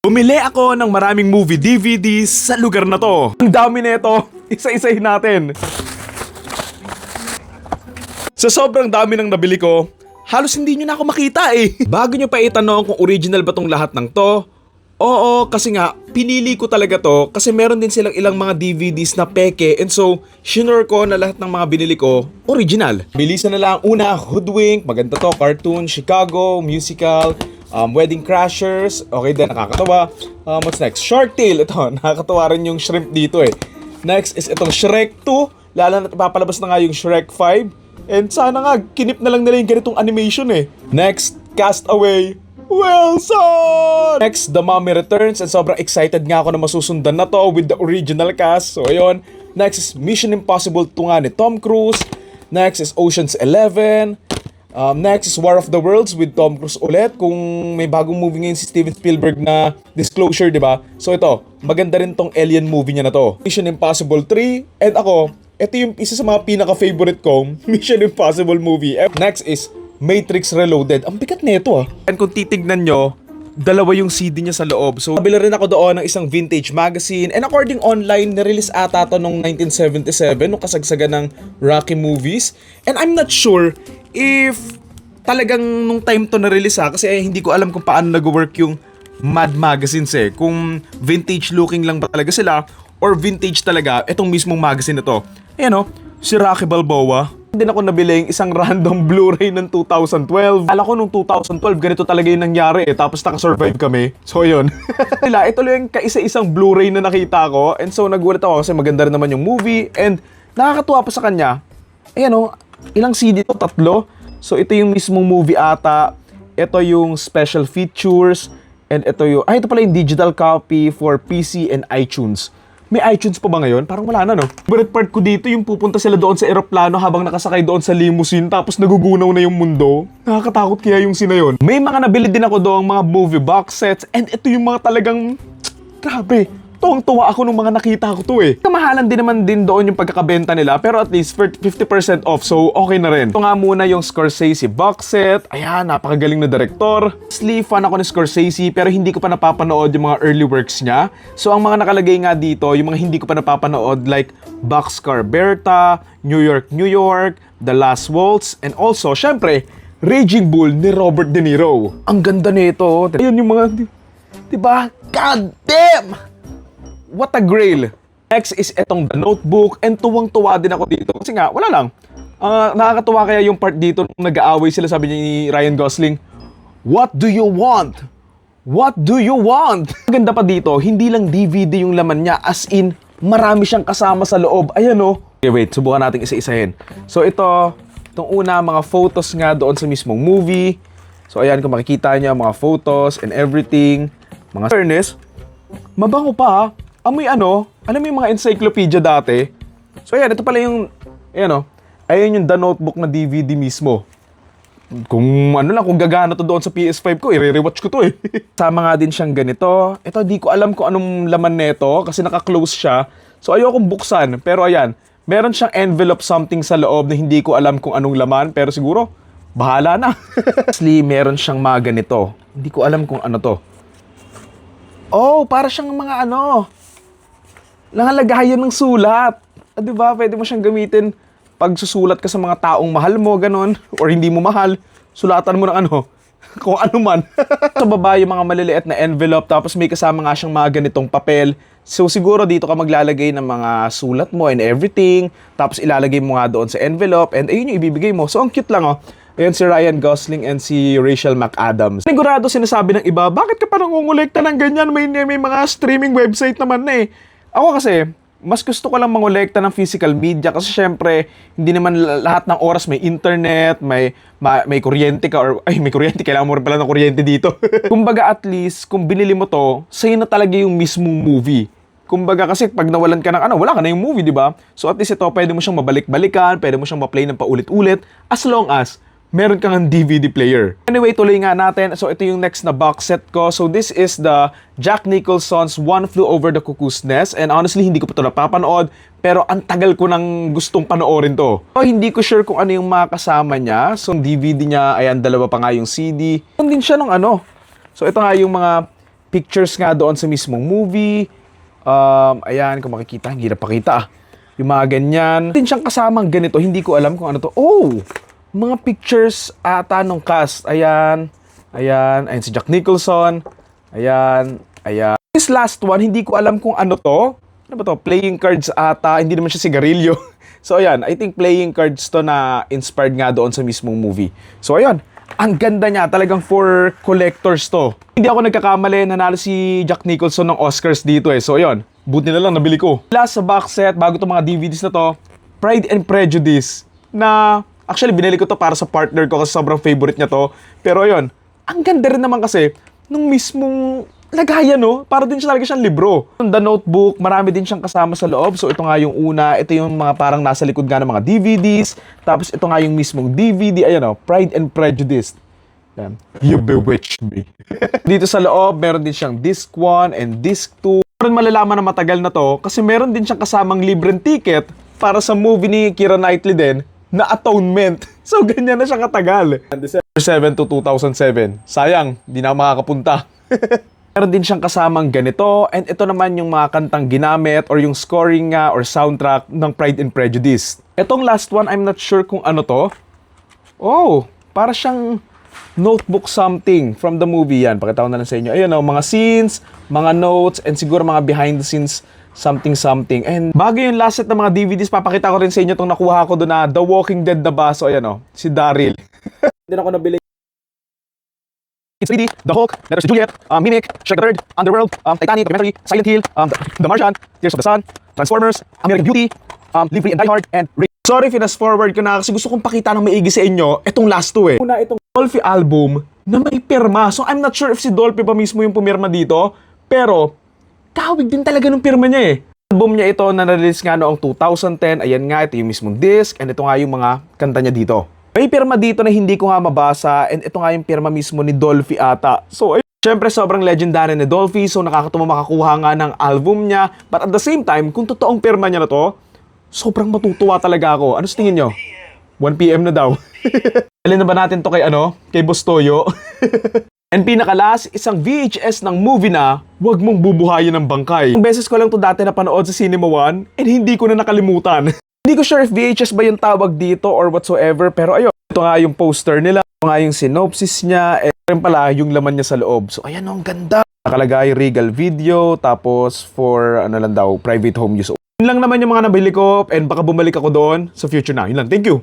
Bumili ako ng maraming movie DVDs sa lugar na to. Ang dami nito, isa-isahin natin. Sa sobrang dami ng nabili ko, halos hindi nyo na ako makita eh. Bago nyo pa itanong kung original ba tong lahat ng to, oo, kasi nga, pinili ko talaga to kasi meron din silang ilang mga DVDs na peke and so, sure ko na lahat ng mga binili ko, original. Bilisan na lang. Una, Hoodwink, maganda to, cartoon, Chicago, musical, Wedding Crashers, okay din, nakakatawa. What's next? Shark Tale, ito, nakakatawa rin yung shrimp dito eh. Next is itong Shrek 2, lalo na ipapalabas na nga yung Shrek 5. And sana nga, kinip na lang nila yung ganitong animation eh. Next, Castaway, Wilson! Next, The Mummy Returns, and sobrang excited nga ako na masusundan na to with the original cast. So ayun. Next is Mission Impossible 2 nga ni Tom Cruise. Next is Ocean's 11. Next is War of the Worlds with Tom Cruise ulit. Kung may bagong movie ngayon si Steven Spielberg na Disclosure, di ba? So ito, maganda rin tong Alien movie niya na to. Mission Impossible 3, and ako, ito yung isa sa mga pinaka-favorite kong Mission Impossible movie. Next is Matrix Reloaded. Ang bigat nito ah. And kung titignan nyo, dalawa yung CD niya sa loob. So, nabili rin ako doon ng isang vintage magazine. And according online, nirelease ata to noong 1977, nung kasagsagan ng Rocky movies. And I'm not sure if talagang nung time to na-release kasi hindi ko alam kung paano nag-work yung Mad magazines eh. Kung vintage looking lang ba talaga sila or vintage talaga itong mismong magazine na to. Ayan o, si Rocky Balboa. Hindi ako nabili yung isang random Blu-ray ng 2012. Alam ko nung 2012, ganito talaga yung nangyari eh. Tapos nakasurvive kami. So yun. Ito lang yung kaisa-isang Blu-ray na nakita ko. And so nagulat ako kasi maganda rin naman yung movie. And nakakatuwa pa sa kanya. Ayan o, ilang CD to? 3. So ito yung mismong movie ata. Ito yung special features. And ito yung, ito pala yung digital copy for PC and iTunes. May iTunes pa ba ngayon? Parang wala na, no? Favorite part ko dito yung pupunta sila doon sa eroplano habang nakasakay doon sa limousine tapos nagugunaw na yung mundo. Nakakatakot kaya yung sina yun. May mga nabili din ako doon, mga movie box sets, and ito yung mga talagang, grabe, tuwang-tuwa ako nung mga nakita ko to eh. Kamahalan din naman din doon yung pagkakabenta nila pero at least 50% off so okay na rin. Ito nga muna yung Scorsese box set. Ayan, napakagaling na director. Honestly, fan ako ni Scorsese pero hindi ko pa napapanood yung mga early works niya. So ang mga nakalagay nga dito, yung mga hindi ko pa napapanood like Boxcar Berta, New York, New York, The Last Waltz, and also, syempre, Raging Bull ni Robert De Niro. Ang ganda nito. Ayun yung mga, diba? God damn! What a grail! Next is etong The Notebook and tuwang-tuwa din ako dito kasi nga, wala lang. Nakakatuwa kaya yung part dito nung nag-aaway sila, sabi niya ni Ryan Gosling, "What do you want? What do you want?" Maganda pa dito, hindi lang DVD yung laman niya, as in, marami siyang kasama sa loob. Ayan o. Okay, wait, subukan natin isa-isahin. So itong una, mga photos nga doon sa mismong movie. So ayan, kung makikita niyo, mga photos and everything. Mga fairness, mabango pa ha. Amoy alam mo yung mga encyclopedia dati? So ayan, ito pala yung, ayun yung The Notebook na DVD mismo. Kung kung gagana to doon sa PS5 ko, i-rewatch ko to eh. Sama nga din siyang ganito. Ito, di ko alam kung anong laman nito kasi naka-close siya. So ayokong buksan, pero ayan, meron siyang envelope something sa loob na hindi ko alam kung anong laman, pero siguro, bahala na. Actually, meron siyang mga ganito. Hindi ko alam kung ano to. Oh, para siyang mga nangalagayan ng sulat. Diba? Pwede mo siyang gamitin pag susulat ka sa mga taong mahal mo, ganon. Or hindi mo mahal, sulatan mo ng kung ano man. Sa baba yung mga maliliit na envelope, tapos may kasama nga siyang mga ganitong papel. So siguro dito ka maglalagay ng mga sulat mo and everything. Tapos ilalagay mo nga doon sa envelope and ayun yung ibibigay mo. So ang cute lang Ayan si Ryan Gosling and si Rachel McAdams. Sigurado sinasabi ng iba, bakit ka pa nangungulekta ng ganyan? May mga streaming website naman na eh. Ako kasi, mas gusto ko lang mangolekta ng physical media kasi syempre, hindi naman lahat ng oras may internet, may kuryente ka, or may kuryente, kailangan mo rin pala ng kuryente dito. Kumbaga at least, kung binili mo to, sa'yo na talaga yung mismong movie. Kumbaga kasi pag nawalan ka ng wala ka na yung movie, di ba? So at least ito, pwede mo siyang mabalik-balikan, pwede mo siyang ma-play ng paulit-ulit, as long as meron kang DVD player. Anyway, tuloy nga natin. So, ito yung next na box set ko. So, this is the Jack Nicholson's One Flew Over the Cuckoo's Nest. And honestly, hindi ko pa ito napapanood. Pero ang tagal ko nang gustong panoorin to. So, hindi ko sure kung ano yung mga kasama niya. So, DVD niya, ayan, dalawa pa nga yung CD. Hindi siya nung So, ito nga yung mga pictures nga doon sa mismong movie. Ayan, kung makikita, hindi na pakita. Yung mga ganyan. Din siyang kasamang ganito, hindi ko alam kung ano to. Oh! Mga pictures ata nung cast. Ayan. Ayan si Jack Nicholson. Ayan. This last one, hindi ko alam kung ano to. Ano ba to? Playing cards ata. Hindi naman siya sigarilyo. So, ayan. I think playing cards to na inspired nga doon sa mismong movie. So, ayan. Ang ganda niya. Talagang for collectors to. Hindi ako nagkakamali. Nanalo si Jack Nicholson ng Oscars dito eh. So, ayan. Buti na lang nabili ko. Last sa box set, bago itong mga DVDs na to, Pride and Prejudice. Na, actually, binili ko to para sa partner ko kasi sobrang favorite niya to. Pero, ayan. Ang ganda rin naman kasi nung mismong lagayan, no? Para din siya talaga siyang libro. The Notebook, marami din siyang kasama sa loob. So, ito nga yung una. Ito yung mga parang nasa likod nga ng mga DVDs. Tapos, ito nga yung mismong DVD. Ayan, no? Pride and Prejudice. Ayan. You bewitched me. Dito sa loob, meron din siyang disc 1 and disc 2. Meron malalaman na matagal na to kasi meron din siyang kasamang libreng ticket para sa movie ni Keira Knightley din na Atonement. So, ganyan na siya katagal. December 7 to 2007. Sayang, di na ako makakapunta. Meron din siyang kasamang ganito, and ito naman yung mga kantang ginamit or yung scoring nga or soundtrack ng Pride and Prejudice. Itong last one, I'm not sure kung ano to. Oh, para siyang notebook something from the movie yan. Pakita ko na lang sa inyo. Ayun o, mga scenes, mga notes, and siguro mga behind the scenes something. And bago yung last set ng mga DVDs, papakita ko rin sa inyo itong nakuha ko doon na The Walking Dead na baso. Ayan o, si Daryl. Hindi na ako nabili. It's 3D, The Hulk, Letters to Juliet, Mimic, Shrek the Third, Underworld, Titanic, Documentary, Silent Hill, The Martian, Tears of the Sun, Transformers, American Beauty, Live Free and Die Hard, and Ray. Sorry, fast forward ko na kasi gusto kong pakita ng maigi sa inyo itong last two eh. Una itong Dolphy album na may pirma. So I'm not sure if si Dolphy pa mismo yung pumirma dito, pero kawig din talaga ng pirma niya eh. Album niya ito na na-release nga noong 2010. Ayan nga, ito yung mismong disc, and ito nga yung mga kanta niya dito. May pirma dito na hindi ko nga mabasa, and ito nga yung pirma mismo ni Dolphy ata. So, syempre sobrang legendary ni Dolphy, so nakakatuwa makakuha nga ng album niya. But at the same time, kung totoong pirma niya na to, sobrang matutuwa talaga ako. Ano sa tingin nyo? 1 PM na daw. Alin na ba natin to kay Kay Boss Toyo? And pinakalas, isang VHS ng movie na Huwag Mong Bubuhayin ng Bangkay. Ang beses ko lang to dati napanood sa Cinema 1, and hindi ko na nakalimutan. Hindi ko sure if VHS ba yung tawag dito or whatsoever, pero ayun, ito nga yung poster nila, ito nga yung synopsis niya, and rin pala yung laman niya sa loob. So ayan, ang ganda. Nakalagay Regal Video, tapos for lang daw, private home use. Yun lang naman yung mga nabili ko, and baka bumalik ako doon sa future na. Yun lang, thank you.